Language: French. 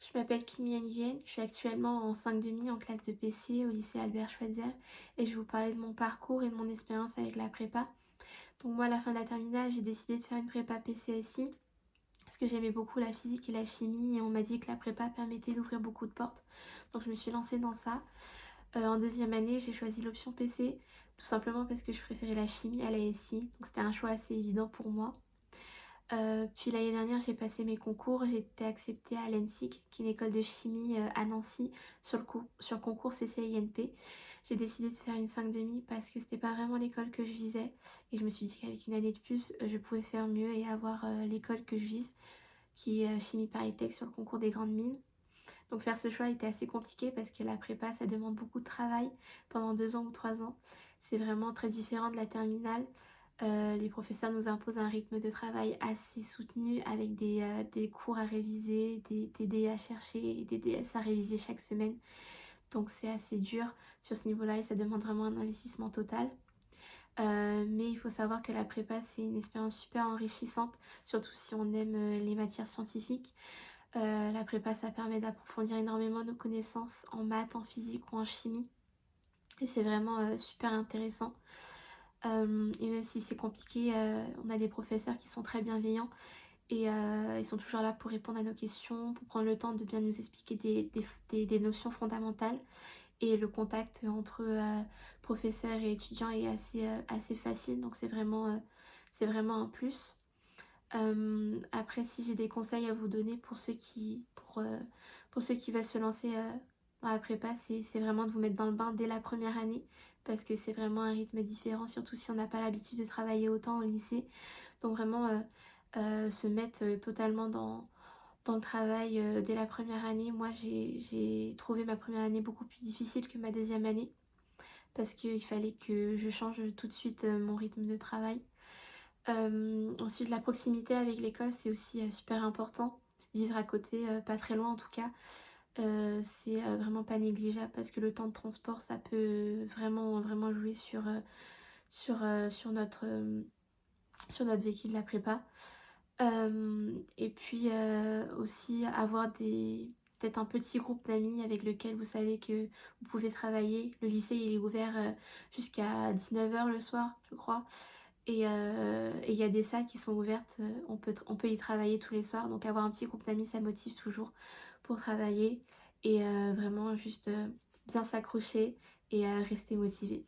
Je m'appelle Kimi Nguyen, je suis actuellement en 5 en classe de PC au lycée Albert Schweitzer et je vais vous parler de mon parcours et de mon expérience avec la prépa. Donc moi à la fin de la terminale j'ai décidé de faire une prépa PCSI parce que j'aimais beaucoup la physique et la chimie et on m'a dit que la prépa permettait d'ouvrir beaucoup de portes. Donc je me suis lancée dans ça. En deuxième année j'ai choisi l'option PC tout simplement parce que je préférais la chimie à la SI, donc c'était un choix assez évident pour moi. Puis l'année dernière, j'ai passé mes concours, j'ai été acceptée à l'ENSIC, qui est une école de chimie à Nancy, sur le concours CCINP. J'ai décidé de faire une 5,5 parce que c'était pas vraiment l'école que je visais et je me suis dit qu'avec une année de plus, je pouvais faire mieux et avoir l'école que je vise, qui est Chimie Paris Tech sur le concours des grandes mines. Donc faire ce choix était assez compliqué parce que la prépa, ça demande beaucoup de travail pendant 2 ans ou 3 ans. C'est vraiment très différent de la terminale. Les professeurs nous imposent un rythme de travail assez soutenu avec des cours à réviser, des TD à chercher et des DS à réviser chaque semaine. Donc c'est assez dur sur ce niveau-là et ça demande vraiment un investissement total. Mais il faut savoir que la prépa c'est une expérience super enrichissante, surtout si on aime les matières scientifiques. La prépa ça permet d'approfondir énormément nos connaissances en maths, en physique ou en chimie. Et c'est vraiment super intéressant. Et même si c'est compliqué, on a des professeurs qui sont très bienveillants et ils sont toujours là pour répondre à nos questions, pour prendre le temps de bien nous expliquer des notions fondamentales. Et le contact entre professeurs et étudiants est assez facile, donc c'est vraiment un plus. Après, si j'ai des conseils à vous donner pour ceux qui veulent se lancer dans la prépa, c'est vraiment de vous mettre dans le bain dès la première année parce que c'est vraiment un rythme différent, surtout si on n'a pas l'habitude de travailler autant au lycée. Donc vraiment se mettre totalement dans le travail dès la première année. Moi, j'ai trouvé ma première année beaucoup plus difficile que ma deuxième année parce qu'il fallait que je change tout de suite mon rythme de travail. Ensuite, la proximité avec l'école, c'est aussi super important. Vivre à côté, pas très loin en tout cas, c'est vraiment pas négligeable parce que le temps de transport, ça peut vraiment jouer sur notre vécu de la prépa. Et puis aussi avoir peut-être un petit groupe d'amis avec lequel vous savez que vous pouvez travailler. Le lycée il est ouvert jusqu'à 19 h le soir, je crois. Et il y a des salles qui sont ouvertes, on peut y travailler tous les soirs. Donc avoir un petit groupe d'amis, ça motive toujours pour travailler. Et vraiment juste bien s'accrocher et rester motivé.